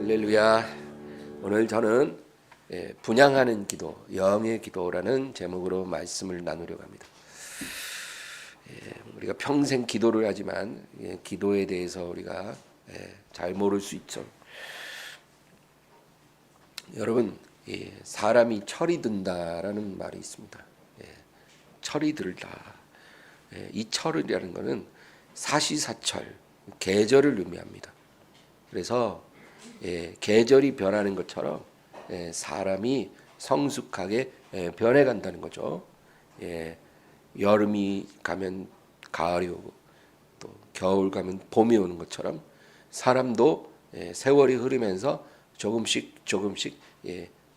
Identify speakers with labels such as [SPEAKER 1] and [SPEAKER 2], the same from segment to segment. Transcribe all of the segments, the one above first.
[SPEAKER 1] 할렐루야. 오늘 저는 분향하는 기도, 영의 기도라는 제목으로 말씀을 나누려고 합니다. 우리가 평생 기도를 하지만 기도에 대해서 우리가 잘 모를 수 있죠. 여러분, 사람이 철이 든다라는 말이 있습니다. 철이 들다. 이 철이라는 것은 사시사철, 계절을 의미합니다. 그래서 계절이 변하는 것처럼 사람이 성숙하게 변해간다는 거죠. 여름이 가면 가을이 오고 또 겨울 가면 봄이 오는 것처럼 사람도 세월이 흐르면서 조금씩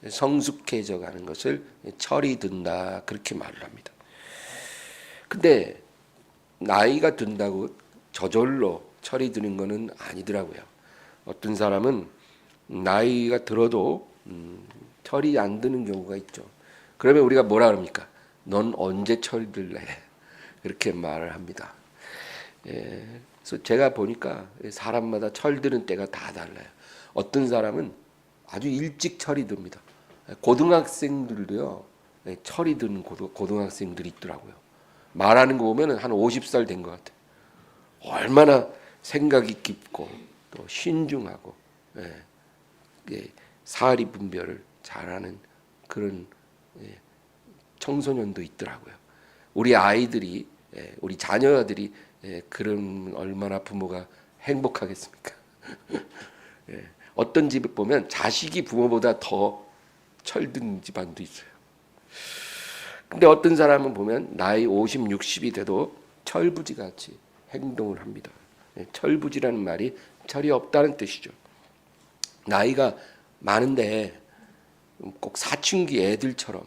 [SPEAKER 1] 성숙해져 가는 것을 철이 든다 그렇게 말을 합니다. 근데 나이가 든다고 저절로 철이 드는 것은 아니더라고요. 어떤 사람은 나이가 들어도 철이 안 드는 경우가 있죠. 그러면 우리가 뭐라 그럽니까? 넌 언제 철들래? 그렇게 말을 합니다. 그래서 제가 보니까 사람마다 철드는 때가 다 달라요. 어떤 사람은 아주 일찍 철이 듭니다. 고등학생들도요, 철이 드는 고등학생들이 있더라고요. 말하는 거 보면 한 50살 된 것 같아요. 얼마나 생각이 깊고 또 신중하고 사리 분별을 잘하는 그런 청소년도 있더라고요. 우리 아이들이 우리 자녀들이 그런 얼마나 부모가 행복하겠습니까? 어떤 집에 보면 자식이 부모보다 더 철든 집안도 있어요. 근데 어떤 사람은 보면 나이 50, 60이 돼도 철부지같이 행동을 합니다. 철부지라는 말이 철이 없다는 뜻이죠. 나이가 많은데 꼭 사춘기 애들처럼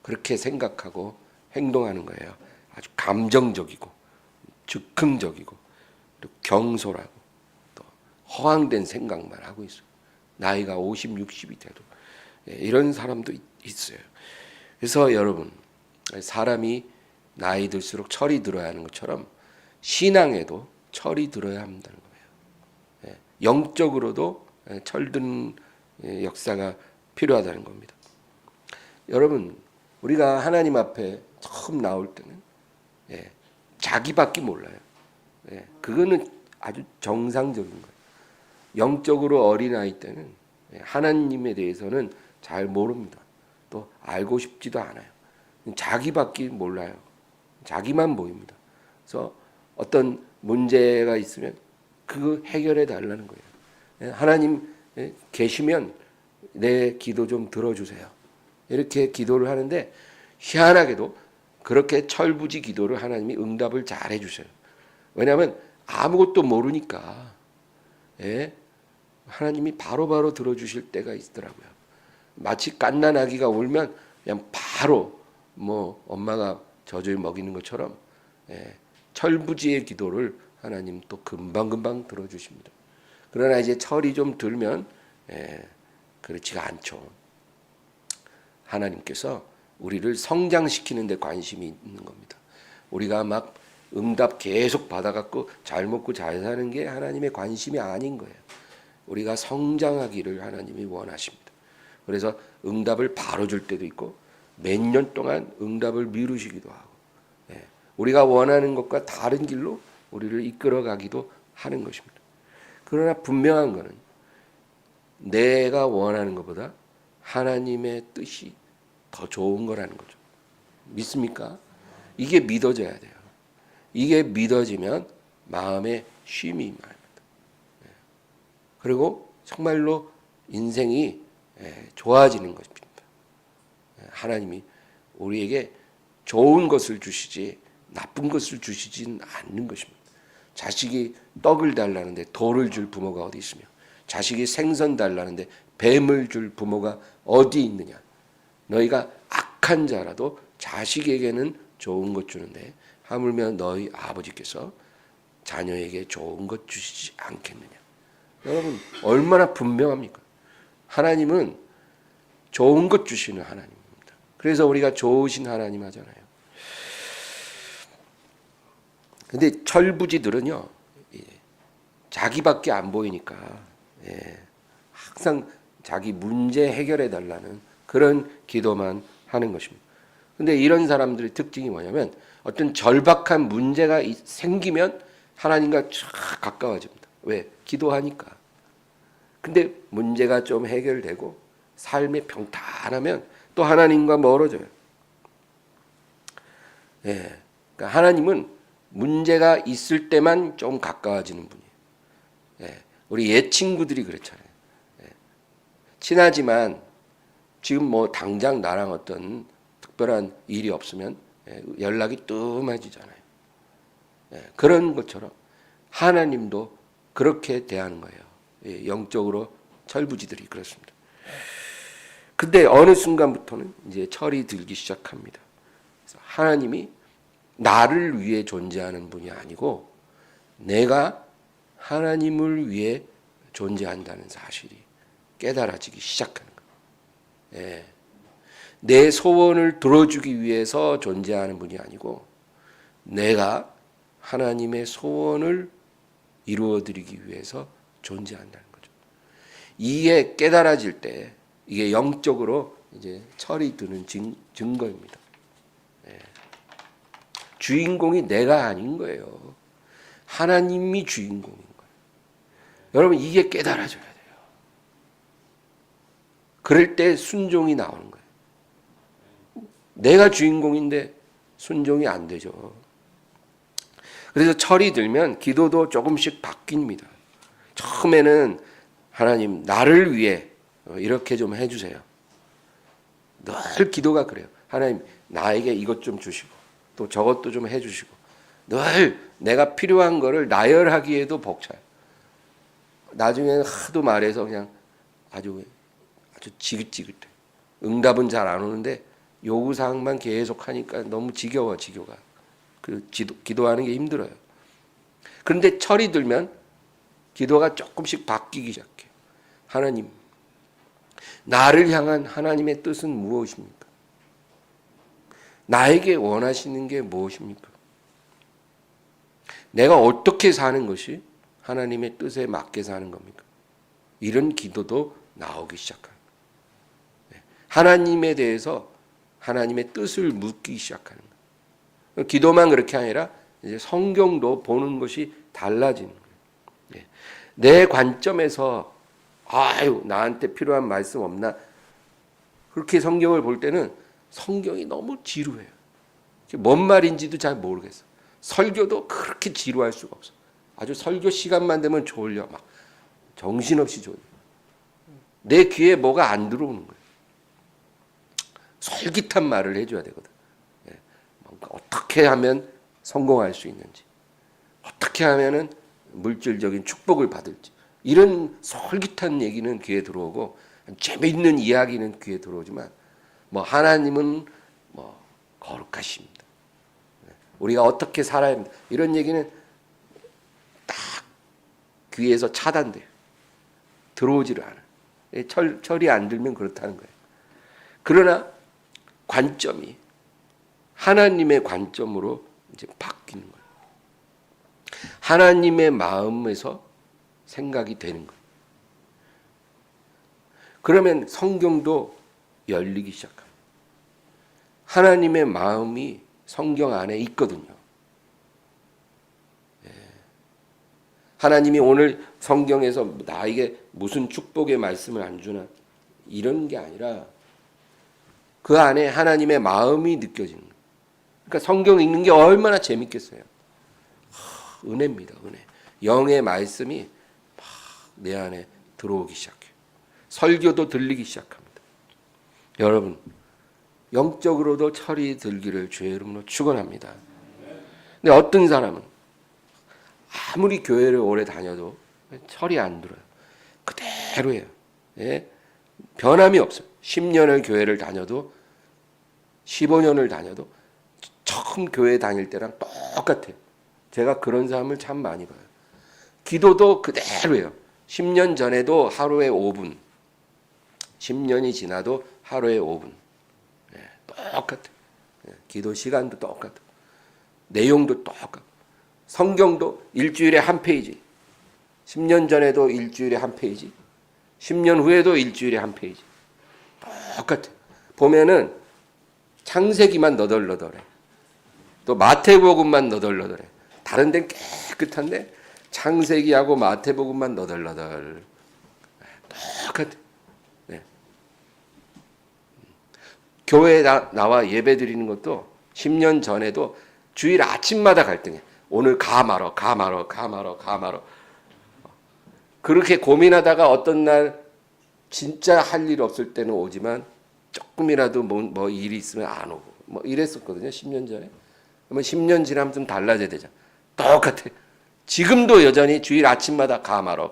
[SPEAKER 1] 그렇게 생각하고 행동하는 거예요. 아주 감정적이고 즉흥적이고 그리고 경솔하고 또 허황된 생각만 하고 있어요. 나이가 50, 60이 돼도 이런 사람도 있어요. 그래서 여러분, 사람이 나이 들수록 철이 들어야 하는 것처럼 신앙에도 철이 들어야 한다는 거예요. 영적으로도 철든 역사가 필요하다는 겁니다. 여러분, 우리가 하나님 앞에 처음 나올 때는 자기밖에 몰라요. 그거는 아주 정상적인 거예요. 영적으로 어린아이 때는 하나님에 대해서는 잘 모릅니다. 또 알고 싶지도 않아요. 자기밖에 몰라요. 자기만 보입니다. 그래서 어떤 문제가 있으면 그거 해결해 달라는 거예요. 하나님 계시면 내 기도 좀 들어주세요. 이렇게 기도를 하는데 희한하게도 그렇게 철부지 기도를 하나님이 응답을 잘 해주셔요. 왜냐하면 아무것도 모르니까 하나님이 바로바로 들어주실 때가 있더라고요. 마치 갓난아기가 울면 그냥 바로 뭐 엄마가 젖을 먹이는 것처럼 철부지의 기도를 하나님 또 금방금방 들어주십니다. 그러나 이제 철이 좀 들면 그렇지가 않죠. 하나님께서 우리를 성장시키는 데 관심이 있는 겁니다. 우리가 막 응답 계속 받아갖고 잘 먹고 잘 사는 게 하나님의 관심이 아닌 거예요. 우리가 성장하기를 하나님이 원하십니다. 그래서 응답을 바로 줄 때도 있고 몇 년 동안 응답을 미루시기도 하고 우리가 원하는 것과 다른 길로 우리를 이끌어가기도 하는 것입니다. 그러나 분명한 것은 내가 원하는 것보다 하나님의 뜻이 더 좋은 거라는 거죠. 믿습니까? 이게 믿어져야 돼요. 이게 믿어지면 마음에 쉼이 임합니다. 그리고 정말로 인생이 좋아지는 것입니다. 하나님이 우리에게 좋은 것을 주시지 나쁜 것을 주시진 않는 것입니다. 자식이 떡을 달라는데 돌을 줄 부모가 어디 있으며 자식이 생선 달라는데 뱀을 줄 부모가 어디 있느냐. 너희가 악한 자라도 자식에게는 좋은 것 주는데 하물며 너희 아버지께서 자녀에게 좋은 것 주시지 않겠느냐. 여러분 얼마나 분명합니까? 하나님은 좋은 것 주시는 하나님입니다. 그래서 우리가 좋으신 하나님 하잖아요. 근데 철부지들은요 자기밖에 안 보이니까 항상 자기 문제 해결해 달라는 그런 기도만 하는 것입니다. 근데 이런 사람들의 특징이 뭐냐면 어떤 절박한 문제가 생기면 하나님과 쫙 가까워집니다. 왜? 기도하니까. 근데 문제가 좀 해결되고 삶이 평탄하면 또 하나님과 멀어져요. 그러니까 하나님은 문제가 있을 때만 좀 가까워지는 분이에요. 우리 옛 친구들이 그렇잖아요. 친하지만 지금 뭐 당장 나랑 어떤 특별한 일이 없으면 연락이 뜸해지잖아요. 그런 것처럼 하나님도 그렇게 대하는 거예요. 영적으로 철부지들이 그렇습니다. 근데 어느 순간부터는 이제 철이 들기 시작합니다. 그래서 하나님이 나를 위해 존재하는 분이 아니고 내가 하나님을 위해 존재한다는 사실이 깨달아지기 시작하는 거예요. 내 소원을 들어주기 위해서 존재하는 분이 아니고 내가 하나님의 소원을 이루어드리기 위해서 존재한다는 거죠. 이게 깨달아질 때 이게 영적으로 이제 철이 드는 증거입니다. 주인공이 내가 아닌 거예요. 하나님이 주인공인 거예요. 여러분 이게 깨달아져야 돼요. 그럴 때 순종이 나오는 거예요. 내가 주인공인데 순종이 안 되죠. 그래서 철이 들면 기도도 조금씩 바뀝니다. 처음에는 하나님 나를 위해 이렇게 좀 해주세요. 늘 기도가 그래요. 하나님 나에게 이것 좀 주시고 또 저것도 좀 해주시고 늘 내가 필요한 거를 나열하기에도 벅차요. 나중에는 하도 말해서 그냥 아주 지긋지긋해. 응답은 잘 안 오는데 요구사항만 계속 하니까 너무 지겨워. 그 기도하는 게 힘들어요. 그런데 철이 들면 기도가 조금씩 바뀌기 시작해요. 하나님, 나를 향한 하나님의 뜻은 무엇입니까? 나에게 원하시는 게 무엇입니까? 내가 어떻게 사는 것이 하나님의 뜻에 맞게 사는 겁니까? 이런 기도도 나오기 시작합니다. 하나님에 대해서 하나님의 뜻을 묻기 시작하는 거예요. 기도만 그렇게 아니라 이제 성경도 보는 것이 달라지는 거예요. 내 관점에서 나한테 필요한 말씀 없나? 그렇게 성경을 볼 때는 성경이 너무 지루해요. 뭔 말인지도 잘 모르겠어. 설교도 그렇게 지루할 수가 없어. 아주 설교 시간만 되면 졸려. 막 정신없이 졸려. 내 귀에 뭐가 안 들어오는 거예요. 솔깃한 말을 해줘야 되거든. 어떻게 하면 성공할 수 있는지, 어떻게 하면은 물질적인 축복을 받을지, 이런 솔깃한 얘기는 귀에 들어오고 재미있는 이야기는 귀에 들어오지만 하나님은 거룩하십니다. 우리가 어떻게 살아야 합니다. 이런 얘기는 딱 귀에서 차단돼요. 들어오지를 않아요. 철이 안 들면 그렇다는 거예요. 그러나 관점이 하나님의 관점으로 이제 바뀌는 거예요. 하나님의 마음에서 생각이 되는 거예요. 그러면 성경도 열리기 시작합니다. 하나님의 마음이 성경 안에 있거든요. 하나님이 오늘 성경에서 나에게 무슨 축복의 말씀을 안 주나 이런 게 아니라 그 안에 하나님의 마음이 느껴지는 거예요. 그러니까 성경 읽는 게 얼마나 재밌겠어요. 은혜입니다. 은혜. 영의 말씀이 막 내 안에 들어오기 시작해요. 설교도 들리기 시작합니다. 여러분 영적으로도 철이 들기를 주의 이름으로 축원합니다. 근데 어떤 사람은 아무리 교회를 오래 다녀도 철이 안 들어요. 그대로예요. 변함이 없어요. 10년을 교회를 다녀도 15년을 다녀도 처음 교회 다닐 때랑 똑같아요. 제가 그런 사람을 참 많이 봐요. 기도도 그대로예요. 10년 전에도 하루에 5분, 10년이 지나도 하루에 5분. 똑같아요. 기도 시간도 똑같아요. 내용도 똑같아요. 성경도 일주일에 한 페이지. 10년 전에도 일주일에 한 페이지, 10년 후에도 일주일에 한 페이지. 똑같아. 보면은 창세기만 너덜너덜해. 또 마태복음만 너덜너덜해. 다른 데는 깨끗한데 창세기하고 마태복음만 너덜너덜. 똑같아. 네. 교회에 나와 예배 드리는 것도 10년 전에도 주일 아침마다 갈등해. 오늘 가 말어. 그렇게 고민하다가 어떤 날 진짜 할 일 없을 때는 오지만 조금이라도 뭐 일이 있으면 안 오고 뭐 이랬었거든요. 10년 전에. 그러면 10년 지나면 좀 달라져야 되잖아. 똑같아. 지금도 여전히 주일 아침마다 가 말어.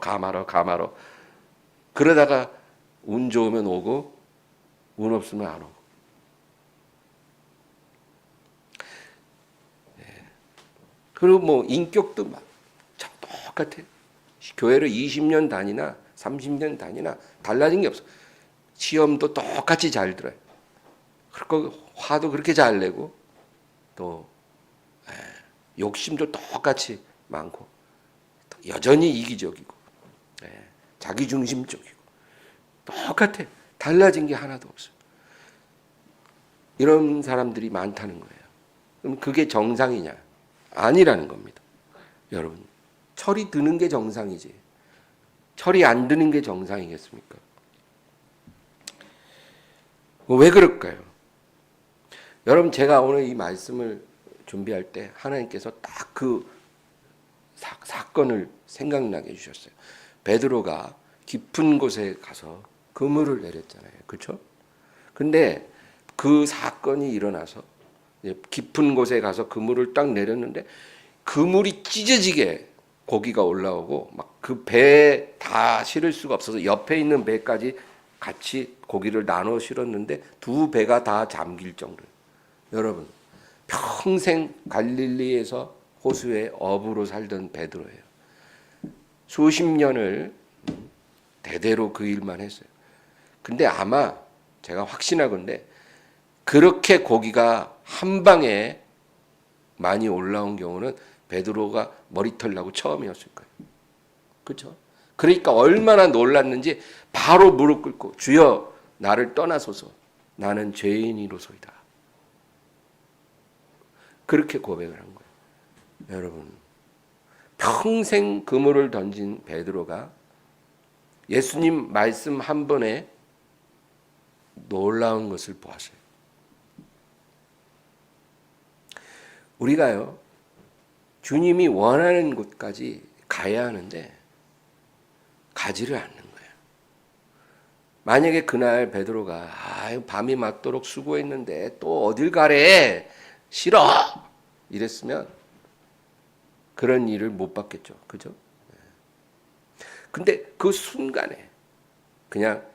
[SPEAKER 1] 그러다가 운 좋으면 오고 운 없으면 안 오고. 그리고 뭐 인격도 막 똑같아. 교회를 20년 다니나 30년 다니나 달라진 게 없어. 시험도 똑같이 잘 들어요. 그리고 화도 그렇게 잘 내고 또 욕심도 똑같이 많고 여전히 이기적이고 자기중심적이고 똑같아. 달라진 게 하나도 없어요. 이런 사람들이 많다는 거예요. 그럼 그게 정상이냐? 아니라는 겁니다. 여러분, 철이 드는 게 정상이지. 철이 안 드는 게 정상이겠습니까? 왜 그럴까요? 여러분, 제가 오늘 이 말씀을 준비할 때 하나님께서 딱 그 사건을 생각나게 해주셨어요. 베드로가 깊은 곳에 가서 그물을 내렸잖아요. 그렇죠? 근데 그 사건이 일어나서 깊은 곳에 가서 그물을 딱 내렸는데 그물이 찢어지게 고기가 올라오고 막 그 배에 다 실을 수가 없어서 옆에 있는 배까지 같이 고기를 나눠 실었는데 두 배가 다 잠길 정도예요. 여러분, 평생 갈릴리에서 호수에 어부로 살던 베드로예요. 수십 년을 대대로 그 일만 했어요. 근데 아마 제가 확신하건대 그렇게 고기가 한 방에 많이 올라온 경우는 베드로가 머리털 나고 처음이었을 거예요. 그렇죠? 그러니까 얼마나 놀랐는지 바로 무릎 꿇고 주여 나를 떠나소서 나는 죄인이로소이다. 그렇게 고백을 한 거예요. 여러분, 평생 그물을 던진 베드로가 예수님 말씀 한 번에 놀라운 것을 보았어요. 우리가요, 주님이 원하는 곳까지 가야 하는데 가지를 않는 거예요. 만약에 그날 베드로가 밤이 맞도록 수고했는데 또 어딜 가래? 싫어! 이랬으면 그런 일을 못 받겠죠. 그죠? 근데 그 순간에 그냥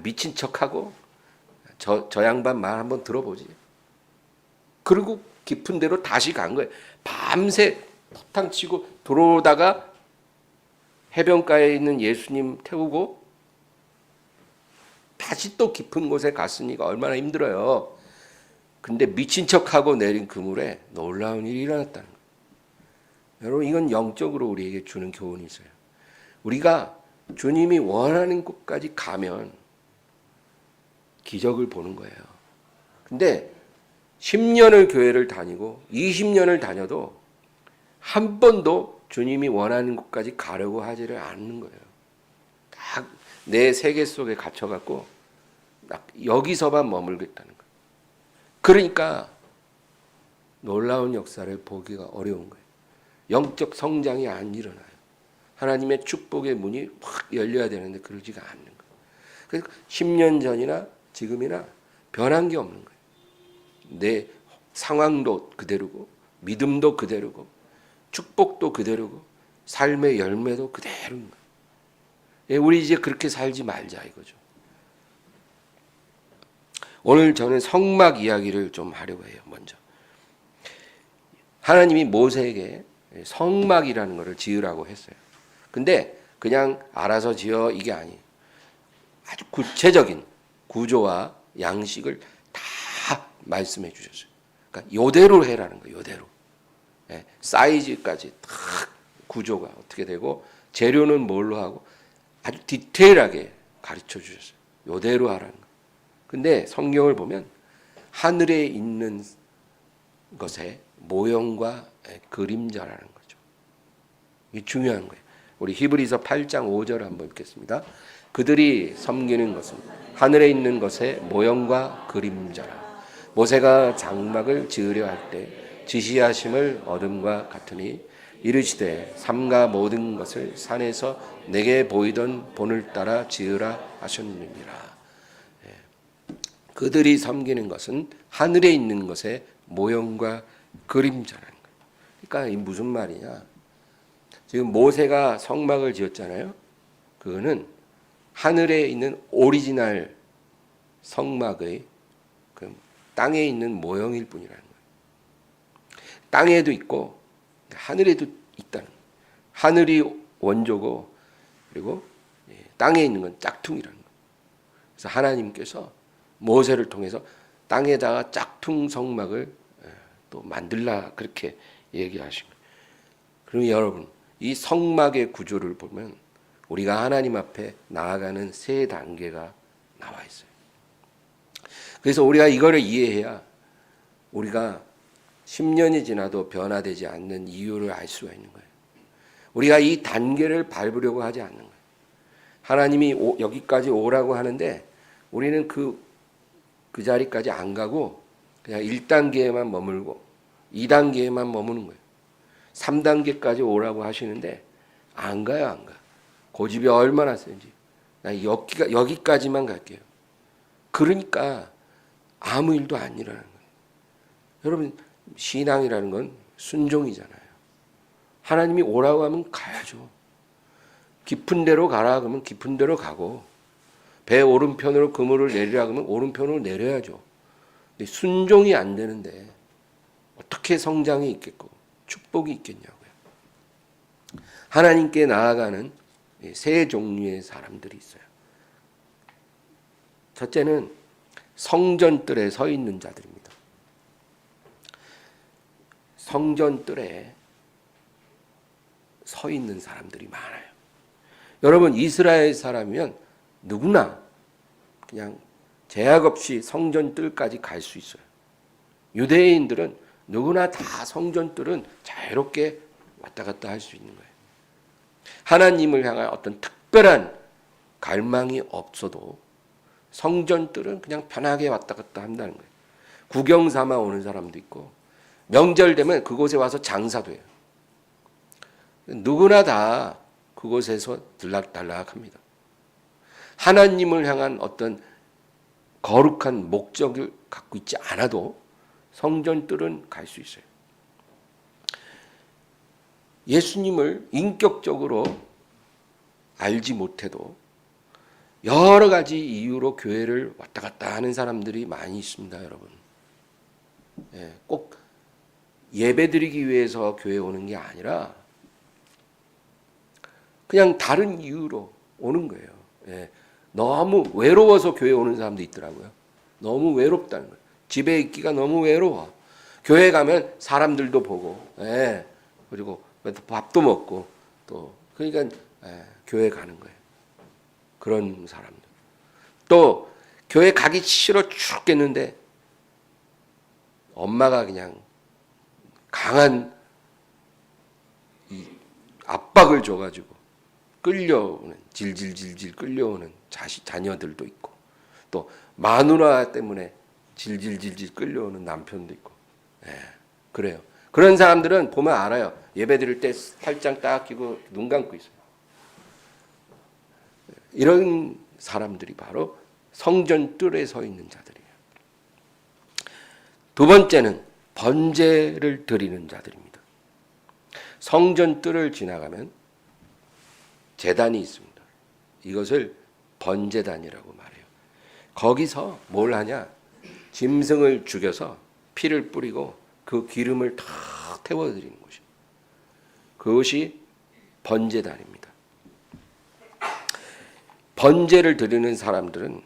[SPEAKER 1] 미친 척하고 저 양반 말 한번 들어보지. 그리고 깊은 데로 다시 간 거예요. 밤새 포탕 치고 들어오다가 해변가에 있는 예수님 태우고 다시 또 깊은 곳에 갔으니까 얼마나 힘들어요. 근데 미친 척하고 내린 그물에 놀라운 일이 일어났다는 거예요. 여러분, 이건 영적으로 우리에게 주는 교훈이 있어요. 우리가 주님이 원하는 곳까지 가면 기적을 보는 거예요. 근데 10년을 교회를 다니고 20년을 다녀도 한 번도 주님이 원하는 곳까지 가려고 하지를 않는 거예요. 딱 내 세계 속에 갇혀갖고 딱 여기서만 머물겠다는 거예요. 그러니까 놀라운 역사를 보기가 어려운 거예요. 영적 성장이 안 일어나요. 하나님의 축복의 문이 확 열려야 되는데 그러지가 않는 거예요. 그래서 10년 전이나 지금이나 변한 게 없는 거예요. 내 상황도 그대로고 믿음도 그대로고 축복도 그대로고 삶의 열매도 그대로인 거예요. 우리 이제 그렇게 살지 말자 이거죠. 오늘 저는 성막 이야기를 좀 하려고 해요. 먼저 하나님이 모세에게 성막이라는 것을 지으라고 했어요. 근데 그냥 알아서 지어 이게 아니에요. 아주 구체적인 구조와 양식을 다 말씀해 주셨어요. 그러니까 요대로 해라는 거예요. 요대로. 사이즈까지 다 구조가 어떻게 되고 재료는 뭘로 하고 아주 디테일하게 가르쳐 주셨어요. 요대로 하라는 거. 근데 성경을 보면 하늘에 있는 것의 모형과 그림자라는 거죠. 이게 중요한 거예요. 우리 히브리서 8장 5절 한번 읽겠습니다. 그들이 섬기는 것은 하늘에 있는 것의 모형과 그림자라. 모세가 장막을 지으려 할 때 지시하심을 얻음과 같으니 이르시되 삼가 모든 것을 산에서 내게 보이던 본을 따라 지으라 하셨느니라. 그들이 섬기는 것은 하늘에 있는 것의 모형과 그림자라는 거예요. 그러니까 이 무슨 말이냐? 지금 모세가 성막을 지었잖아요. 그거는 하늘에 있는 오리지널 성막의 그 땅에 있는 모형일 뿐이라는 거예요. 땅에도 있고 하늘에도 있다는 거예요. 하늘이 원조고 그리고 땅에 있는 건 짝퉁이라는 거예요. 그래서 하나님께서 모세를 통해서 땅에다가 짝퉁 성막을 또 만들라 그렇게 얘기하신 거예요. 그럼 여러분 이 성막의 구조를 보면 우리가 하나님 앞에 나아가는 세 단계가 나와 있어요. 그래서 우리가 이거를 이해해야 우리가 10년이 지나도 변화되지 않는 이유를 알 수가 있는 거예요. 우리가 이 단계를 밟으려고 하지 않는 거예요. 하나님이 여기까지 오라고 하는데 우리는 그 자리까지 안 가고 그냥 1단계에만 머물고 2단계에만 머무는 거예요. 3단계까지 오라고 하시는데 안 가요, 안 가. 고집이 얼마나 센지. 나 여기까지만 갈게요. 그러니까 아무 일도 안 일어나는 거예요. 여러분 신앙이라는 건 순종이잖아요. 하나님이 오라고 하면 가야죠. 깊은 데로 가라 그러면 깊은 데로 가고 배 오른편으로 그물을 내리라 그러면 오른편으로 내려야죠. 근데 순종이 안 되는데 어떻게 성장이 있겠고 축복이 있겠냐고요. 하나님께 나아가는 세 종류의 사람들이 있어요. 첫째는 성전뜰에 서 있는 자들입니다. 성전뜰에 서 있는 사람들이 많아요. 여러분 이스라엘 사람이면 누구나 그냥 제약 없이 성전뜰까지 갈 수 있어요. 유대인들은 누구나 다 성전뜰은 자유롭게 왔다 갔다 할 수 있는 거예요. 하나님을 향한 어떤 특별한 갈망이 없어도 성전뜰은 그냥 편하게 왔다 갔다 한다는 거예요. 구경 삼아 오는 사람도 있고 명절 되면 그곳에 와서 장사도 해요. 누구나 다 그곳에서 들락달락합니다. 하나님을 향한 어떤 거룩한 목적을 갖고 있지 않아도 성전뜰은 갈 수 있어요. 예수님을 인격적으로 알지 못해도 여러 가지 이유로 교회를 왔다 갔다 하는 사람들이 많이 있습니다, 여러분. 꼭 예배드리기 위해서 교회 오는 게 아니라 그냥 다른 이유로 오는 거예요. 너무 외로워서 교회 오는 사람도 있더라고요. 너무 외롭다는 거예요. 집에 있기가 너무 외로워. 교회 가면 사람들도 보고, 그리고 밥도 먹고 또 그러니까 교회 가는 거예요. 그런 사람들. 또 교회 가기 싫어 죽겠는데 엄마가 그냥 강한 이 압박을 줘가지고 끌려오는 질질질질 끌려오는 자녀들도 있고 또 마누라 때문에 질질질질 끌려오는 남편도 있고 그래요. 그런 사람들은 보면 알아요. 예배 드릴 때 팔짱 딱 끼고 눈 감고 있어요. 이런 사람들이 바로 성전 뜰에 서 있는 자들이에요. 두 번째는 번제를 드리는 자들입니다. 성전 뜰을 지나가면 제단이 있습니다. 이것을 번제단이라고 말해요. 거기서 뭘 하냐? 짐승을 죽여서 피를 뿌리고 그 기름을 다 태워드리는 것이에요. 그것이 번제단입니다. 번제를 드리는 사람들은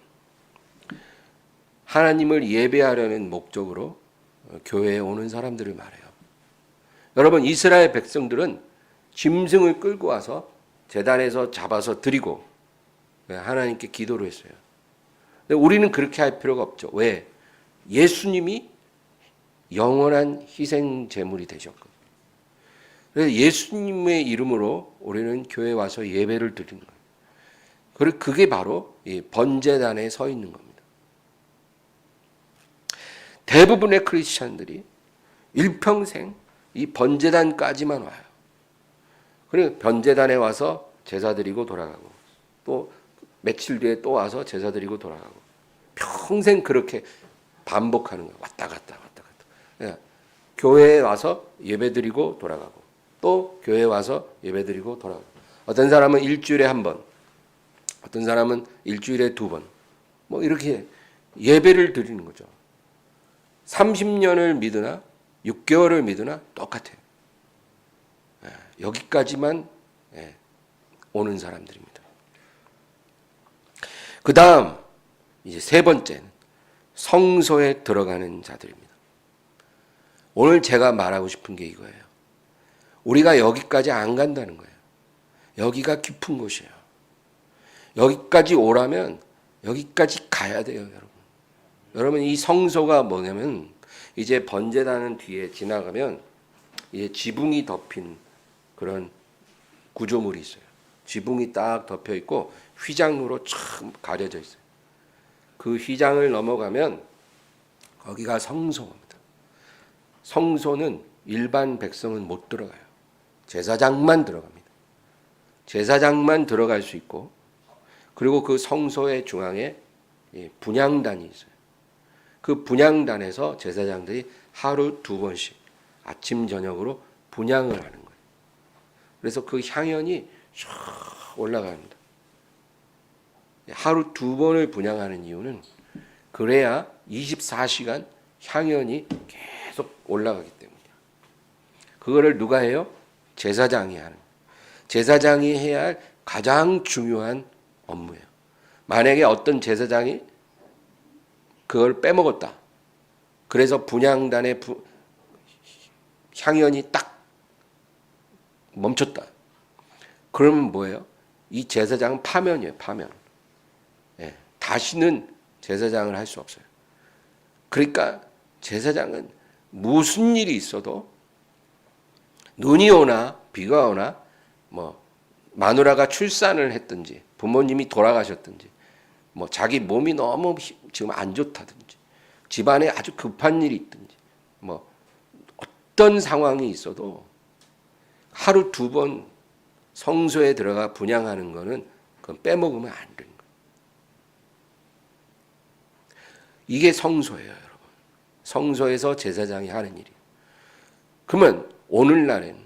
[SPEAKER 1] 하나님을 예배하려는 목적으로 교회에 오는 사람들을 말해요. 여러분 이스라엘 백성들은 짐승을 끌고 와서 제단에서 잡아서 드리고 하나님께 기도를 했어요. 근데 우리는 그렇게 할 필요가 없죠. 왜? 예수님이 영원한 희생 제물이 되셨거든요. 그래서 예수님의 이름으로 우리는 교회에 와서 예배를 드리는 거예요. 그리고 그게 바로 이 번제단에 서 있는 겁니다. 대부분의 크리스찬들이 일평생 이 번제단까지만 와요. 그리고 번제단에 와서 제사 드리고 돌아가고 또 며칠 뒤에 또 와서 제사 드리고 돌아가고 평생 그렇게 반복하는 거예요. 왔다 갔다 왔다 갔다. 교회에 와서 예배 드리고 돌아가고 또 교회에 와서 예배 드리고 돌아가고 어떤 사람은 일주일에 한 번, 어떤 사람은 일주일에 두 번, 뭐 이렇게 예배를 드리는 거죠. 30년을 믿으나 6개월을 믿으나 똑같아요. 여기까지만 오는 사람들입니다. 그 다음 이제 세 번째는 성소에 들어가는 자들입니다. 오늘 제가 말하고 싶은 게 이거예요. 우리가 여기까지 안 간다는 거예요. 여기가 깊은 곳이에요. 여기까지 오라면 여기까지 가야 돼요, 여러분. 여러분 이 성소가 뭐냐면 이제 번제단은 뒤에 지나가면 이제 지붕이 덮인 그런 구조물이 있어요. 지붕이 딱 덮여 있고 휘장으로 참 가려져 있어요. 그 휘장을 넘어가면 거기가 성소입니다. 성소는 일반 백성은 못 들어가요. 제사장만 들어갑니다. 제사장만 들어갈 수 있고 그리고 그 성소의 중앙에 분향단이 있어요. 그 분향단에서 제사장들이 하루 2번씩 아침 저녁으로 분향을 하는 거예요. 그래서 그 향연이 쫙 올라갑니다. 하루 2번을 분향하는 이유는 그래야 24시간 향연이 계속 올라가기 때문이에요. 그거를 누가 해요? 제사장이 하는 거예요. 제사장이 해야 할 가장 중요한 업무예요. 만약에 어떤 제사장이 그걸 빼먹었다. 그래서 분향단의 향연이 딱 멈췄다. 그러면 뭐예요? 이 제사장은 파면이에요. 파면. 다시는 제사장을 할 수 없어요. 그러니까 제사장은 무슨 일이 있어도 눈이 오나 비가 오나 뭐 마누라가 출산을 했든지 부모님이 돌아가셨든지 뭐 자기 몸이 너무 지금 안 좋다든지 집안에 아주 급한 일이 있든지 뭐 어떤 상황이 있어도 하루 2번 성소에 들어가 분향하는 거는 그건 빼먹으면 안 되는 거예요. 이게 성소예요, 여러분. 성소에서 제사장이 하는 일이에요. 그러면 오늘날에는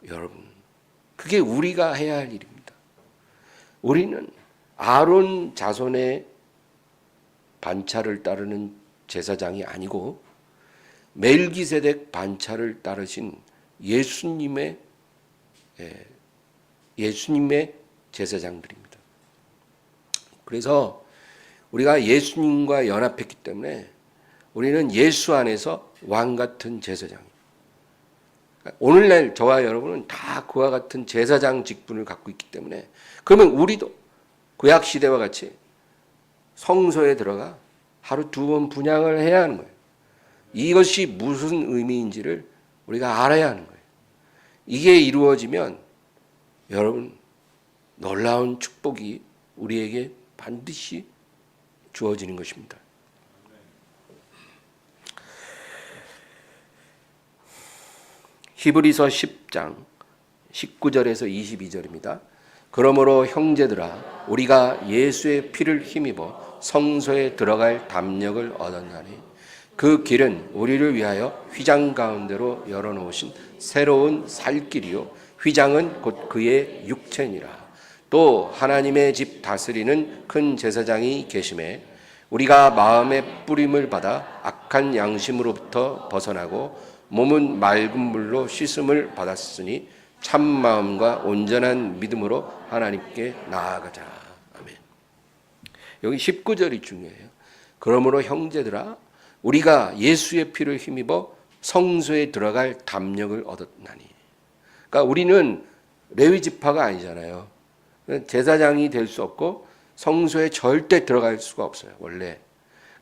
[SPEAKER 1] 여러분 그게 우리가 해야 할 일입니다. 우리는 아론 자손의 반차를 따르는 제사장이 아니고 멜기세덱 반차를 따르신 예수님의 제사장들입니다. 그래서 우리가 예수님과 연합했기 때문에 우리는 예수 안에서 왕 같은 제사장이에요. 오늘날 저와 여러분은 다 그와 같은 제사장 직분을 갖고 있기 때문에 그러면 우리도 구약 시대와 같이 성소에 들어가 하루 2번 분향을 해야 하는 거예요. 이것이 무슨 의미인지를 우리가 알아야 하는 거예요. 이게 이루어지면 여러분 놀라운 축복이 우리에게 반드시 주어지는 것입니다. 히브리서 10장 19절에서 22절입니다. 그러므로 형제들아 우리가 예수의 피를 힘입어 성소에 들어갈 담력을 얻었나니 그 길은 우리를 위하여 휘장 가운데로 열어놓으신 새로운 살 길이요 휘장은 곧 그의 육체니라. 또 하나님의 집 다스리는 큰 제사장이 계심에 우리가 마음의 뿌림을 받아 악한 양심으로부터 벗어나고 몸은 맑은 물로 씻음을 받았으니 참 마음과 온전한 믿음으로 하나님께 나아가자. 아멘. 여기 19절이 중요해요. 그러므로 형제들아 우리가 예수의 피를 힘입어 성소에 들어갈 담력을 얻었나니. 그러니까 우리는 레위 지파가 아니잖아요. 제사장이 될 수 없고 성소에 절대 들어갈 수가 없어요, 원래.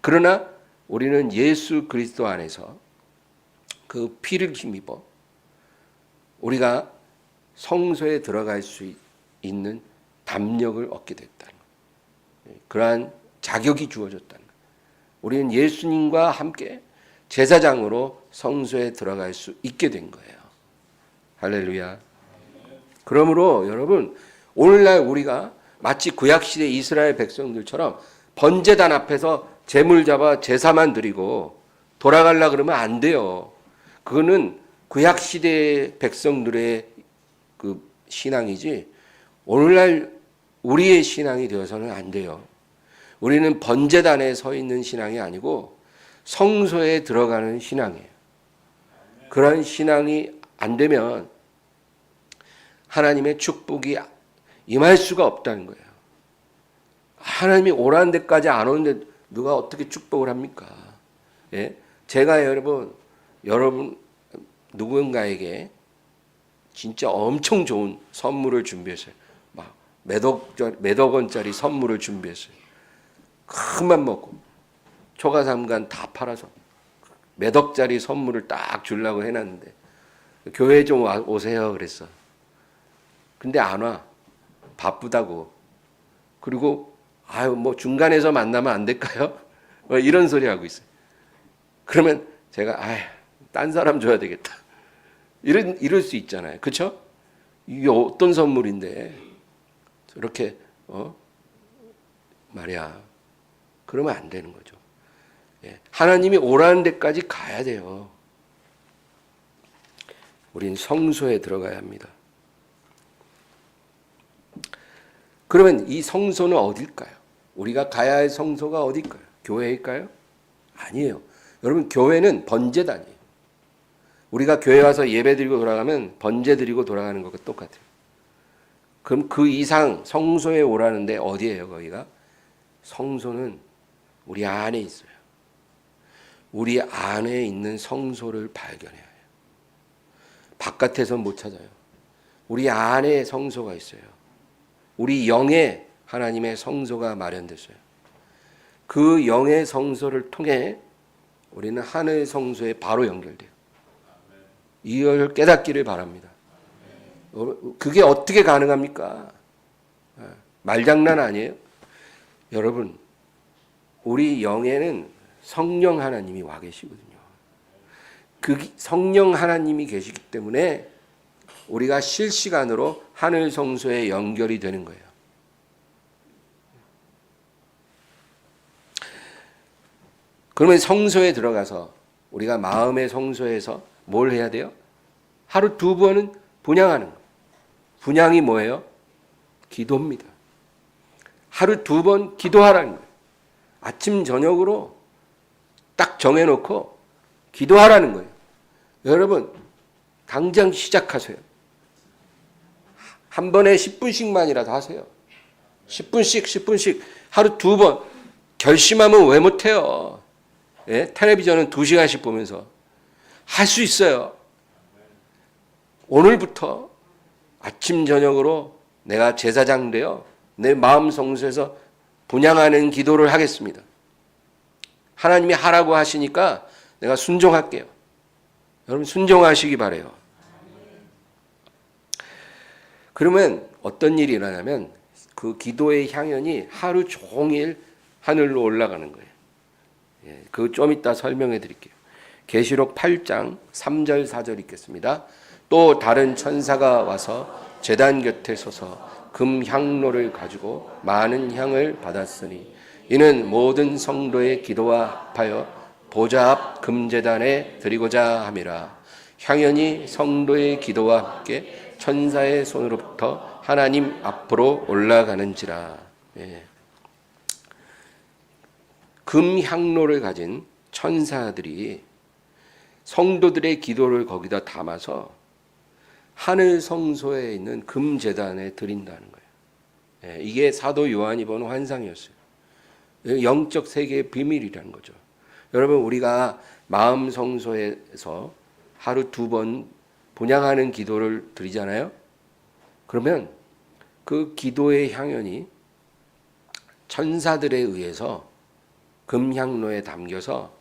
[SPEAKER 1] 그러나 우리는 예수 그리스도 안에서 그 피를 힘입어 우리가 성소에 들어갈 수 있는 담력을 얻게 됐다는 거예요. 그러한 자격이 주어졌다는 거예요. 우리는 예수님과 함께 제사장으로 성소에 들어갈 수 있게 된 거예요. 할렐루야. 그러므로 여러분, 오늘날 우리가 마치 구약시대 이스라엘 백성들처럼 번제단 앞에서 제물 잡아 제사만 드리고 돌아가려 그러면 안 돼요. 그거는 구약시대 백성들의 그 신앙이지 오늘날 우리의 신앙이 되어서는 안 돼요. 우리는 번제단에 서 있는 신앙이 아니고 성소에 들어가는 신앙이에요. 그런 신앙이 안 되면 하나님의 축복이 임할 수가 없다는 거예요. 하나님이 오라는 데까지 안 오는데 누가 어떻게 축복을 합니까? 예? 제가 여러분 누군가에게 진짜 엄청 좋은 선물을 준비했어요. 막 몇억 원짜리 선물을 준비했어요. 큰맘 먹고 초가삼간 다 팔아서 몇억짜리 선물을 딱 주려고 해놨는데 교회 좀 오세요 그랬어. 근데 안 와. 바쁘다고. 그리고 아유 뭐 중간에서 만나면 안 될까요? 이런 소리 하고 있어요. 그러면 제가 아유 딴 사람 줘야 되겠다. 이럴 수 있잖아요. 그렇죠? 이게 어떤 선물인데 저렇게 말이야. 그러면 안 되는 거죠. 예. 하나님이 오라는 데까지 가야 돼요. 우린 성소에 들어가야 합니다. 그러면 이 성소는 어딜까요? 우리가 가야 할 성소가 어딜까요? 교회일까요? 아니에요. 여러분 교회는 번제단이에요. 우리가 교회 와서 예배 드리고 돌아가면 번제 드리고 돌아가는 것과 똑같아요. 그럼 그 이상 성소에 오라는데 어디예요 거기가? 성소는 우리 안에 있어요. 우리 안에 있는 성소를 발견해야 해요. 바깥에서는 못 찾아요. 우리 안에 성소가 있어요. 우리 영에 하나님의 성소가 마련됐어요. 그 영의 성소를 통해 우리는 하늘 성소에 바로 연결돼요. 이걸 깨닫기를 바랍니다. 그게 어떻게 가능합니까? 말장난 아니에요? 여러분, 우리 영에는 성령 하나님이 와 계시거든요. 그 성령 하나님이 계시기 때문에 우리가 실시간으로 하늘 성소에 연결이 되는 거예요. 그러면 성소에 들어가서 우리가 마음의 성소에서 뭘 해야 돼요? 하루 2번은 분향하는 거예요. 분향이 뭐예요? 기도입니다. 하루 2번 기도하라는 거예요. 아침 저녁으로 딱 정해놓고 기도하라는 거예요. 여러분 당장 시작하세요. 한 번에 10분씩만이라도 하세요. 10분씩 하루 2번. 결심하면 왜 못해요? 예? 텔레비전은 2시간씩 보면서 할 수 있어요. 오늘부터 아침 저녁으로 내가 제사장 되어 내 마음 성소에서 분향하는 기도를 하겠습니다. 하나님이 하라고 하시니까 내가 순종할게요. 여러분 순종하시기 바라요. 그러면 어떤 일이 일어나면 그 기도의 향연이 하루 종일 하늘로 올라가는 거예요. 예, 그거 좀 이따 설명해 드릴게요. 계시록 8장 3절 4절 읽겠습니다. 또 다른 천사가 와서 제단 곁에 서서 금 향로를 가지고 많은 향을 받았으니 이는 모든 성도의 기도와 합하여 보좌 앞 금제단에 드리고자 함이라. 향연이 성도의 기도와 함께 천사의 손으로부터 하나님 앞으로 올라가는지라. 예. 금 향로를 가진 천사들이 성도들의 기도를 거기다 담아서 하늘 성소에 있는 금제단에 드린다는 거예요. 예, 이게 사도 요한이 본 환상이었어요. 영적 세계의 비밀이라는 거죠. 여러분 우리가 마음 성소에서 하루 2번 분향하는 기도를 드리잖아요. 그러면 그 기도의 향연이 천사들에 의해서 금향로에 담겨서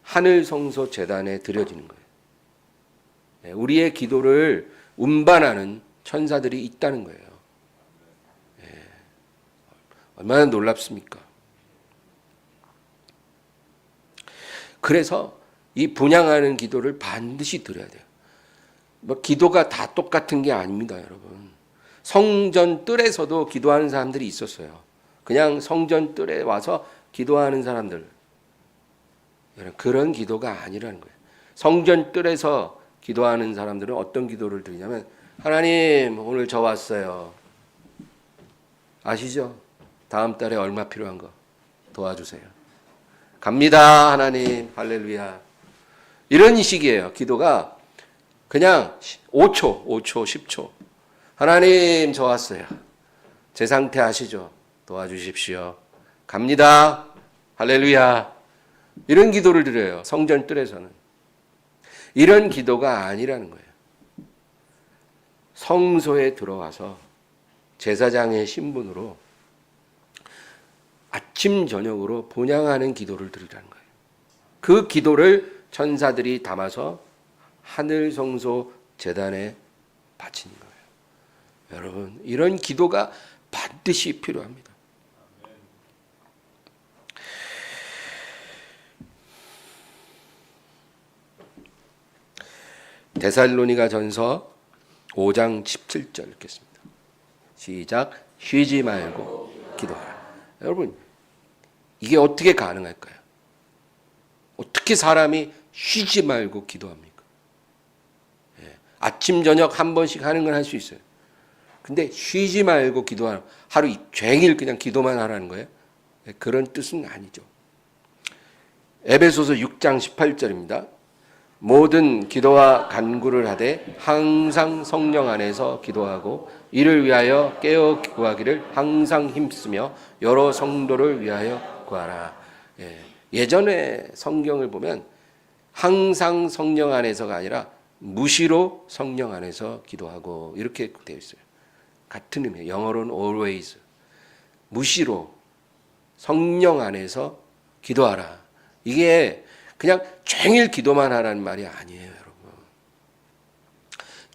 [SPEAKER 1] 하늘 성소 제단에 드려지는 거예요. 우리의 기도를 운반하는 천사들이 있다는 거예요. 얼마나 놀랍습니까? 그래서 이 분향하는 기도를 반드시 드려야 돼요. 뭐 기도가 다 똑같은 게 아닙니다, 여러분. 성전 뜰에서도 기도하는 사람들이 있었어요. 그냥 성전 뜰에 와서 기도하는 사람들. 그런 기도가 아니라는 거예요. 성전 뜰에서 기도하는 사람들은 어떤 기도를 드리냐면, 하나님 오늘 저 왔어요. 아시죠? 다음 달에 얼마 필요한 거 도와주세요. 갑니다 하나님 할렐루야. 이런 식이에요. 기도가 그냥 5초 10초. 하나님 저 왔어요. 제 상태 아시죠? 도와주십시오. 갑니다 할렐루야. 이런 기도를 드려요. 성전 뜰에서는. 이런 기도가 아니라는 거예요. 성소에 들어와서 제사장의 신분으로 아침 저녁으로 본향하는 기도를 드리라는 거예요. 그 기도를 천사들이 담아서 하늘 성소 제단에 바치는 거예요. 여러분, 이런 기도가 반드시 필요합니다. 데살로니가 전서 5장 17절 읽겠습니다. 시작. 쉬지 말고 기도하라. 여러분, 이게 어떻게 가능할까요? 어떻게 사람이 쉬지 말고 기도합니까? 아침 저녁 한 번씩 하는 건 할 수 있어요. 근데 쉬지 말고 기도하라. 하루 종일 그냥 기도만 하라는 거예요? 그런 뜻은 아니죠. 에베소서 6장 18절입니다. 모든 기도와 간구를 하되 항상 성령 안에서 기도하고 이를 위하여 깨어 구하기를 항상 힘쓰며 여러 성도를 위하여 구하라. 예전에 성경을 보면 항상 성령 안에서가 아니라 무시로 성령 안에서 기도하고 이렇게 되어 있어요. 같은 의미예요. 영어로는 always. 무시로 성령 안에서 기도하라. 이게 그냥 종일 기도만 하라는 말이 아니에요, 여러분.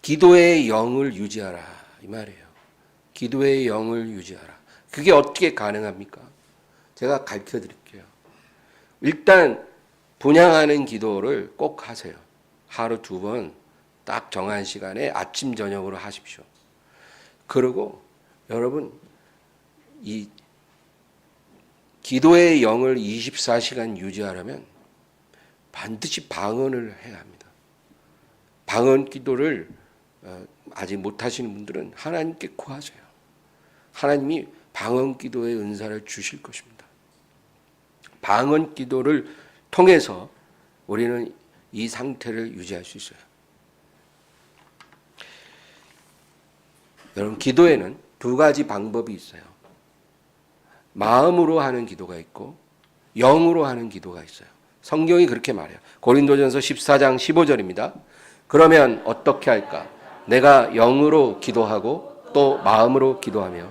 [SPEAKER 1] 기도의 영을 유지하라 이 말이에요. 기도의 영을 유지하라. 그게 어떻게 가능합니까? 제가 가르쳐 드릴게요. 일단 분향하는 기도를 꼭 하세요. 하루 2번 딱 정한 시간에 아침 저녁으로 하십시오. 그리고 여러분 이 기도의 영을 24시간 유지하려면 반드시 방언을 해야 합니다. 방언 기도를 아직 못하시는 분들은 하나님께 구하세요. 하나님이 방언 기도의 은사를 주실 것입니다. 방언 기도를 통해서 우리는 이 상태를 유지할 수 있어요. 여러분, 기도에는 2가지 방법이 있어요. 마음으로 하는 기도가 있고 영으로 하는 기도가 있어요. 성경이 그렇게 말해요. 고린도전서 14장 15절입니다. 그러면 어떻게 할까? 내가 영으로 기도하고 또 마음으로 기도하며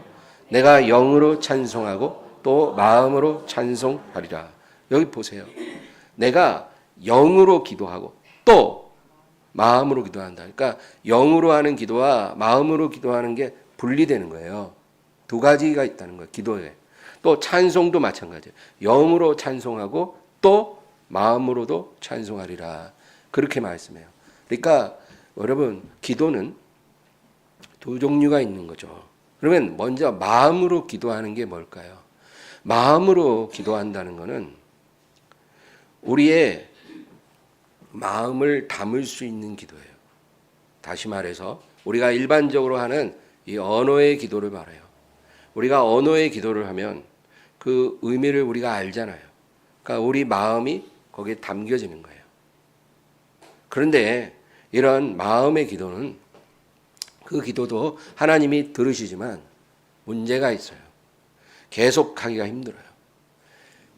[SPEAKER 1] 내가 영으로 찬송하고 또 마음으로 찬송하리라. 여기 보세요. 내가 영으로 기도하고 또 마음으로 기도한다. 그러니까 영으로 하는 기도와 마음으로 기도하는 게 분리되는 거예요. 2가지가 있다는 거예요. 기도에. 또 찬송도 마찬가지예요. 영으로 찬송하고 또 마음으로도 찬송하리라. 그렇게 말씀해요. 그러니까 여러분, 기도는 2 종류가 있는 거죠. 그러면 먼저 마음으로 기도하는 게 뭘까요? 마음으로 기도한다는 것은 우리의 마음을 담을 수 있는 기도예요. 다시 말해서 우리가 일반적으로 하는 이 언어의 기도를 말해요. 우리가 언어의 기도를 하면 그 의미를 우리가 알잖아요. 그러니까 우리 마음이 거기에 담겨지는 거예요. 그런데 이런 마음의 기도는 그 기도도 하나님이 들으시지만 문제가 있어요. 계속 하기가 힘들어요.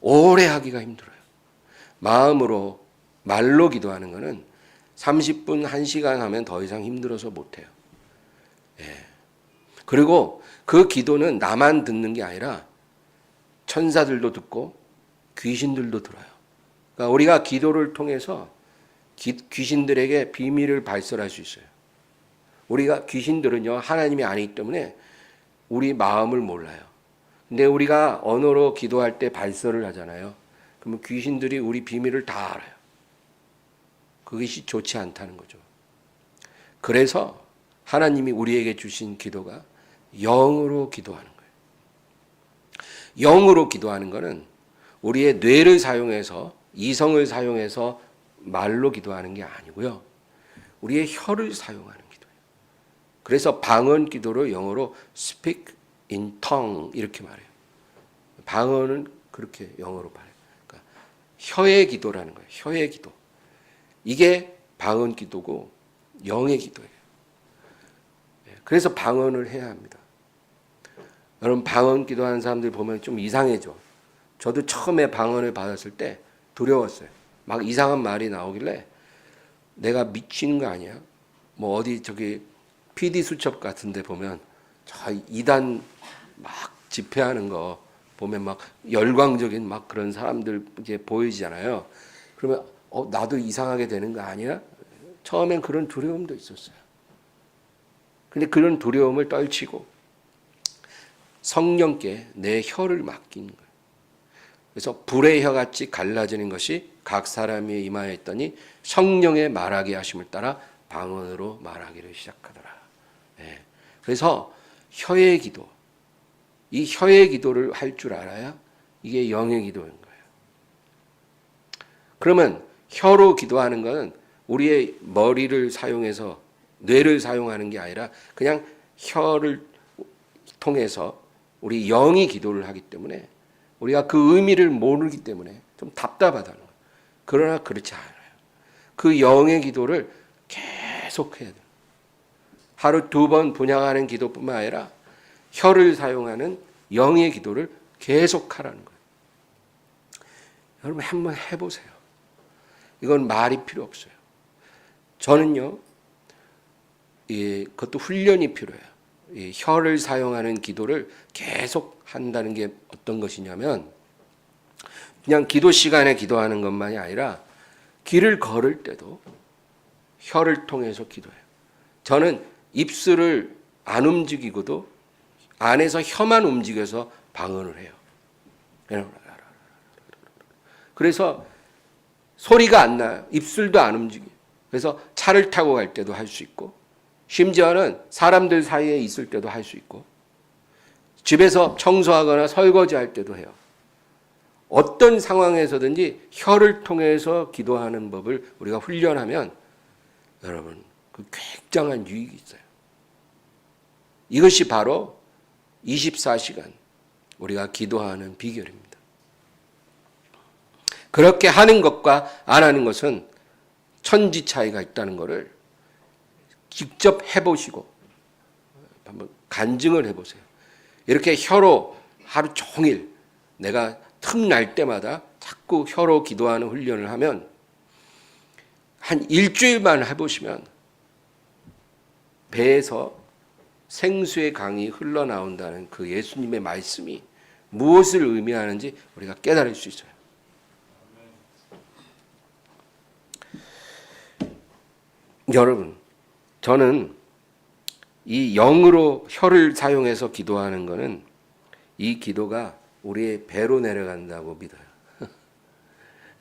[SPEAKER 1] 오래 하기가 힘들어요. 마음으로 말로 기도하는 것은 30분, 1시간 하면 더 이상 힘들어서 못해요. 그리고 그 기도는 나만 듣는 게 아니라 천사들도 듣고 귀신들도 들어요. 그러니까 우리가 기도를 통해서 귀신들에게 비밀을 발설할 수 있어요. 우리가 귀신들은요 하나님이 아니기 때문에 우리 마음을 몰라요. 근데 우리가 언어로 기도할 때 발설을 하잖아요. 그러면 귀신들이 우리 비밀을 다 알아요. 그것이 좋지 않다는 거죠. 그래서 하나님이 우리에게 주신 기도가 영으로 기도하는 거예요. 영으로 기도하는 것은 우리의 뇌를 사용해서 이성을 사용해서 말로 기도하는 게 아니고요. 우리의 혀를 사용하는 기도예요. 그래서 방언 기도를 영어로 speak in tongue 이렇게 말해요. 방언은 그렇게 영어로 말해요. 그러니까 혀의 기도라는 거예요. 혀의 기도. 이게 방언 기도고 영의 기도예요. 그래서 방언을 해야 합니다. 여러분 방언 기도하는 사람들 보면 좀 이상해져. 저도 처음에 방언을 받았을 때 두려웠어요. 막 이상한 말이 나오길래 내가 미치는 거 아니야? 뭐 어디 저기 PD 수첩 같은 데 보면 저 이단 막 집회하는 거 보면 막 열광적인 막 그런 사람들 이제 보이잖아요. 그러면 나도 이상하게 되는 거 아니야? 처음엔 그런 두려움도 있었어요. 근데 그런 두려움을 떨치고 성령께 내 혀를 맡기는 거예요. 그래서 불의 혀같이 갈라지는 것이 각 사람의 이마에 있더니 성령의 말하게 하심을 따라 방언으로 말하기를 시작하더라. 네. 그래서 혀의 기도, 이 혀의 기도를 할 줄 알아야 이게 영의 기도인 거예요. 그러면 혀로 기도하는 것은 우리의 머리를 사용해서 뇌를 사용하는 게 아니라 그냥 혀를 통해서 우리 영이 기도를 하기 때문에 우리가 그 의미를 모르기 때문에 좀 답답하다는 거예요. 그러나 그렇지 않아요. 그 영의 기도를 계속 해야 돼요. 하루 2번 분양하는 기도뿐만 아니라 혀를 사용하는 영의 기도를 계속 하라는 거예요. 여러분 한번 해보세요. 이건 말이 필요 없어요. 저는요, 그것도 훈련이 필요해요. 이 혀를 사용하는 기도를 계속 한다는 게 어떤 것이냐면 그냥 기도 시간에 기도하는 것만이 아니라 길을 걸을 때도 혀를 통해서 기도해요. 저는 입술을 안 움직이고도 안에서 혀만 움직여서 방언을 해요. 그래서 소리가 안 나요. 입술도 안 움직여요. 그래서 차를 타고 갈 때도 할 수 있고 심지어는 사람들 사이에 있을 때도 할 수 있고 집에서 청소하거나 설거지할 때도 해요. 어떤 상황에서든지 혀를 통해서 기도하는 법을 우리가 훈련하면 여러분 그 굉장한 유익이 있어요. 이것이 바로 24시간 우리가 기도하는 비결입니다. 그렇게 하는 것과 안 하는 것은 천지 차이가 있다는 것을 직접 해보시고 한번 간증을 해보세요. 이렇게 혀로 하루 종일 내가 틈날 때마다 자꾸 혀로 기도하는 훈련을 하면 한 일주일만 해보시면 배에서 생수의 강이 흘러나온다는 그 예수님의 말씀이 무엇을 의미하는지 우리가 깨달을 수 있어요. 여러분, 저는 이 영으로 혀를 사용해서 기도하는 것은 이 기도가 우리의 배로 내려간다고 믿어요.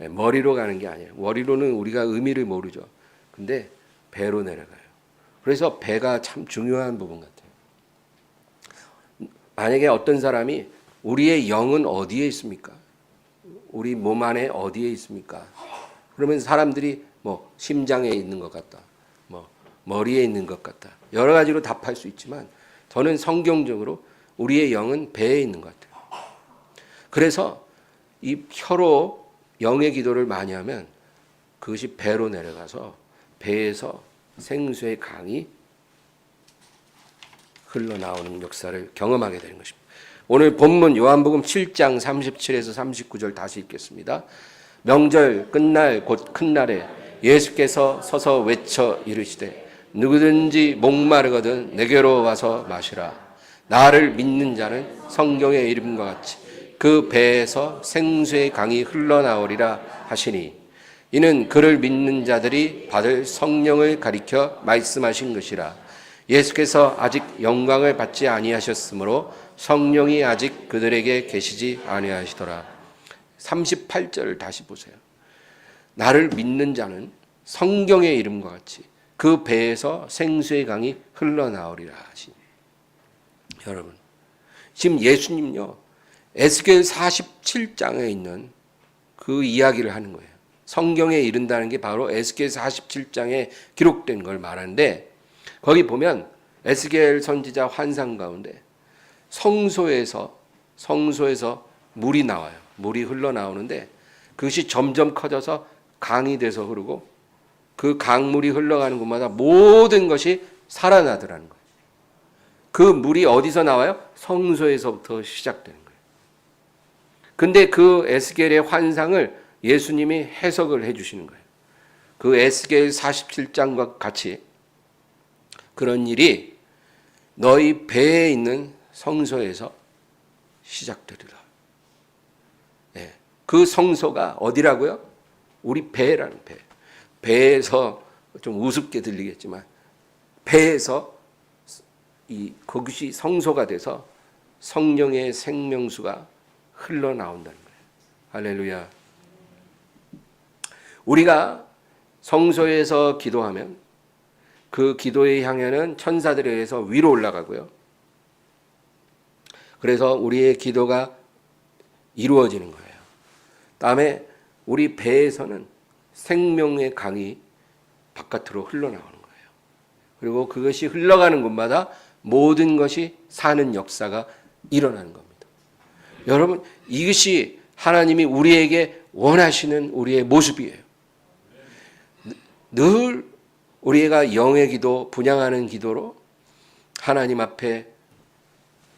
[SPEAKER 1] 머리로 가는 게 아니에요. 머리로는 우리가 의미를 모르죠. 근데 배로 내려가요. 그래서 배가 참 중요한 부분 같아요. 만약에 어떤 사람이 우리의 영은 어디에 있습니까? 우리 몸 안에 어디에 있습니까? 그러면 사람들이 뭐 심장에 있는 것 같다. 뭐 머리에 있는 것 같다. 여러 가지로 답할 수 있지만 저는 성경적으로 우리의 영은 배에 있는 것 같아요. 그래서 이 혀로 영의 기도를 많이 하면 그것이 배로 내려가서 배에서 생수의 강이 흘러나오는 역사를 경험하게 되는 것입니다. 오늘 본문 요한복음 7장 37에서 39절 다시 읽겠습니다. 명절 끝날 곧 큰 날에 예수께서 서서 외쳐 이르시되 누구든지 목마르거든 내게로 와서 마시라. 나를 믿는 자는 성경의 이름과 같이 그 배에서 생수의 강이 흘러나오리라 하시니 이는 그를 믿는 자들이 받을 성령을 가리켜 말씀하신 것이라. 예수께서 아직 영광을 받지 아니하셨으므로 성령이 아직 그들에게 계시지 아니하시더라. 38절을 다시 보세요. 나를 믿는 자는 성경의 이름과 같이 그 배에서 생수의 강이 흘러나오리라 하시니. 여러분, 지금 예수님요, 에스겔 47장에 있는 그 이야기를 하는 거예요. 성경에 이른다는 게 바로 에스겔 47장에 기록된 걸 말하는데, 거기 보면 에스겔 선지자 환상 가운데 성소에서 물이 나와요. 물이 흘러나오는데 그것이 점점 커져서 강이 돼서 흐르고 그 강물이 흘러가는 곳마다 모든 것이 살아나더라는 거예요. 그 물이 어디서 나와요? 성소에서부터 시작되는 거예요. 근데 그 에스겔의 환상을 예수님이 해석을 해 주시는 거예요. 그 에스겔 47장과 같이 그런 일이 너희 배에 있는 성소에서 시작되리라. 네. 그 성소가 어디라고요? 우리 배라는 배. 배에서 좀 우습게 들리겠지만 배에서 그것이 성소가 돼서 성령의 생명수가 흘러나온다는 거예요. 할렐루야. 우리가 성소에서 기도하면 그 기도의 향연은 천사들에 의해서 위로 올라가고요. 그래서 우리의 기도가 이루어지는 거예요. 다음에 우리 배에서는 생명의 강이 바깥으로 흘러나오는 거예요. 그리고 그것이 흘러가는 곳마다 모든 것이 사는 역사가 일어나는 겁니다. 여러분, 이것이 하나님이 우리에게 원하시는 우리의 모습이에요. 늘 우리가 영의 기도, 분향하는 기도로 하나님 앞에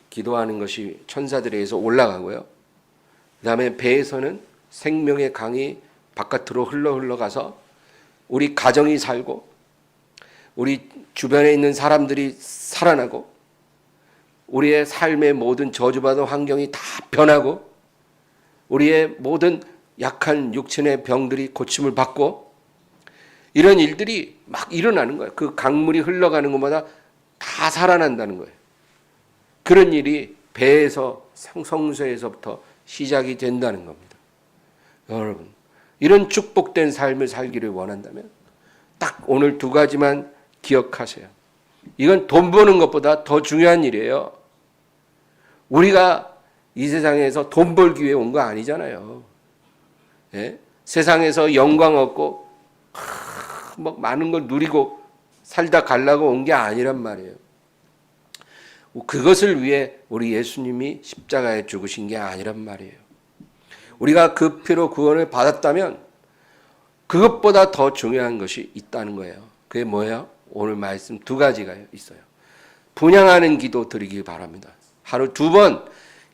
[SPEAKER 1] 기도하는 것이 천사들에 의해서 올라가고요. 그 다음에 배에서는 생명의 강이 바깥으로 흘러가서 우리 가정이 살고 우리 주변에 있는 사람들이 살아나고 우리의 삶의 모든 저주받은 환경이 다 변하고 우리의 모든 약한 육신의 병들이 고침을 받고 이런 일들이 막 일어나는 거예요. 그 강물이 흘러가는 곳마다 다 살아난다는 거예요. 그런 일이 배에서 성소에서부터 시작이 된다는 겁니다. 여러분, 이런 축복된 삶을 살기를 원한다면 딱 오늘 두 가지만 기억하세요. 이건 돈 버는 것보다 더 중요한 일이에요. 우리가 이 세상에서 돈 벌기 위해 온 거 아니잖아요. 예? 세상에서 영광 얻고 뭐 많은 걸 누리고 살다 가려고 온 게 아니란 말이에요. 그것을 위해 우리 예수님이 십자가에 죽으신 게 아니란 말이에요. 우리가 그 피로 구원을 받았다면 그것보다 더 중요한 것이 있다는 거예요. 그게 뭐예요? 오늘 말씀 두 가지가 있어요. 분향하는 기도 드리기 바랍니다. 하루 2번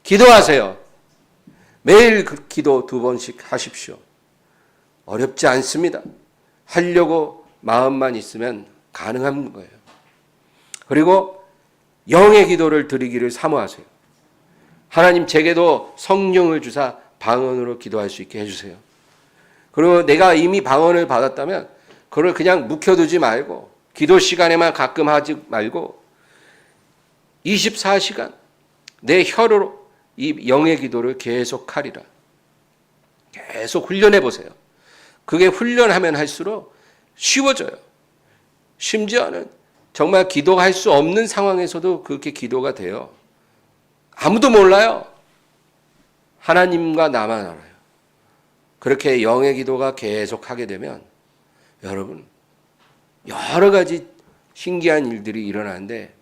[SPEAKER 1] 기도하세요. 매일 그 기도 2번씩 하십시오. 어렵지 않습니다. 하려고 마음만 있으면 가능한 거예요. 그리고 영의 기도를 드리기를 사모하세요. 하나님 제게도 성령을 주사 방언으로 기도할 수 있게 해주세요. 그리고 내가 이미 방언을 받았다면 그걸 그냥 묵혀두지 말고 기도 시간에만 가끔 하지 말고 24시간 내 혀로 이 영의 기도를 계속하리라. 계속 훈련해 보세요. 그게 훈련하면 할수록 쉬워져요. 심지어는 정말 기도할 수 없는 상황에서도 그렇게 기도가 돼요. 아무도 몰라요. 하나님과 나만 알아요. 그렇게 영의 기도가 계속 하게 되면 여러분 여러 가지 신기한 일들이 일어나는데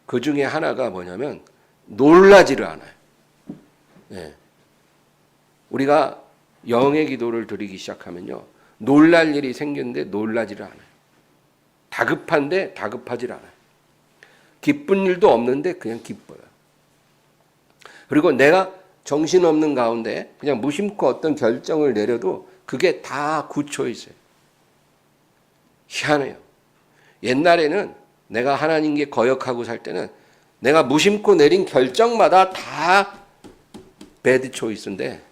[SPEAKER 1] 그 중에 하나가 뭐냐면 놀라지를 않아요. 네. 우리가 영의 기도를 드리기 시작하면요. 놀랄 일이 생겼는데 놀라지를 않아요. 다급한데 다급하질 않아요. 기쁜 일도 없는데 그냥 기뻐요. 그리고 내가 정신없는 가운데 그냥 무심코 어떤 결정을 내려도 그게 다 굳혀 있어요. 희한해요. 옛날에는 내가 하나님께 거역하고 살 때는 내가 무심코 내린 결정마다 다 배드 초이스인데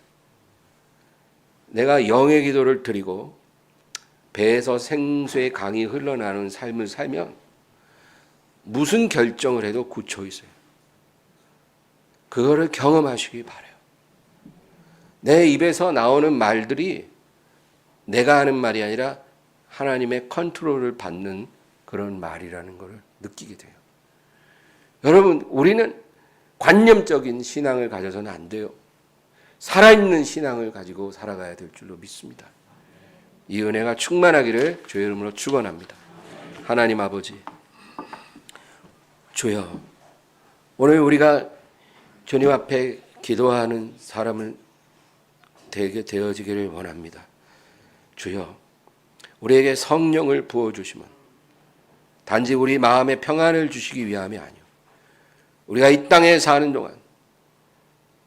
[SPEAKER 1] 내가 영의 기도를 드리고 배에서 생수의 강이 흘러나오는 삶을 살면 무슨 결정을 해도 굿 초이스예요. 그거를 경험하시기 바라요. 내 입에서 나오는 말들이 내가 하는 말이 아니라 하나님의 컨트롤을 받는 그런 말이라는 것을 느끼게 돼요. 여러분, 우리는 관념적인 신앙을 가져서는 안 돼요. 살아있는 신앙을 가지고 살아가야 될 줄로 믿습니다. 이 은혜가 충만하기를 주의 이름으로 축원합니다. 하나님 아버지, 주여, 오늘 우리가 주님 앞에 기도하는 사람을 되게 되어지기를 원합니다. 주여, 우리에게 성령을 부어주시면 단지 우리 마음에 평안을 주시기 위함이 아니요, 우리가 이 땅에 사는 동안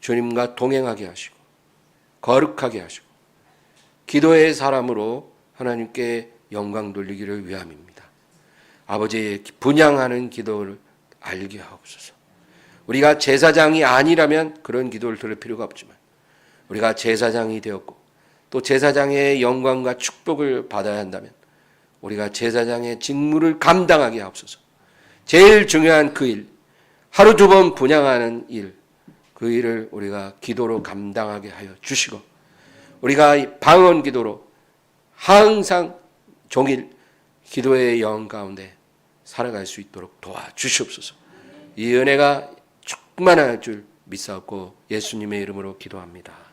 [SPEAKER 1] 주님과 동행하게 하시고 거룩하게 하시고 기도의 사람으로 하나님께 영광 돌리기를 위함입니다. 아버지의 분향하는 기도를 알게 하옵소서. 우리가 제사장이 아니라면 그런 기도를 들을 필요가 없지만 우리가 제사장이 되었고 또 제사장의 영광과 축복을 받아야 한다면 우리가 제사장의 직무를 감당하게 하옵소서. 제일 중요한 그 일, 하루 두 번 분향하는 일, 그 일을 우리가 기도로 감당하게 하여 주시고 우리가 방언 기도로 항상 종일 기도의 영 가운데 살아갈 수 있도록 도와주시옵소서. 이 은혜가 충만할 줄 믿사옵고 예수님의 이름으로 기도합니다.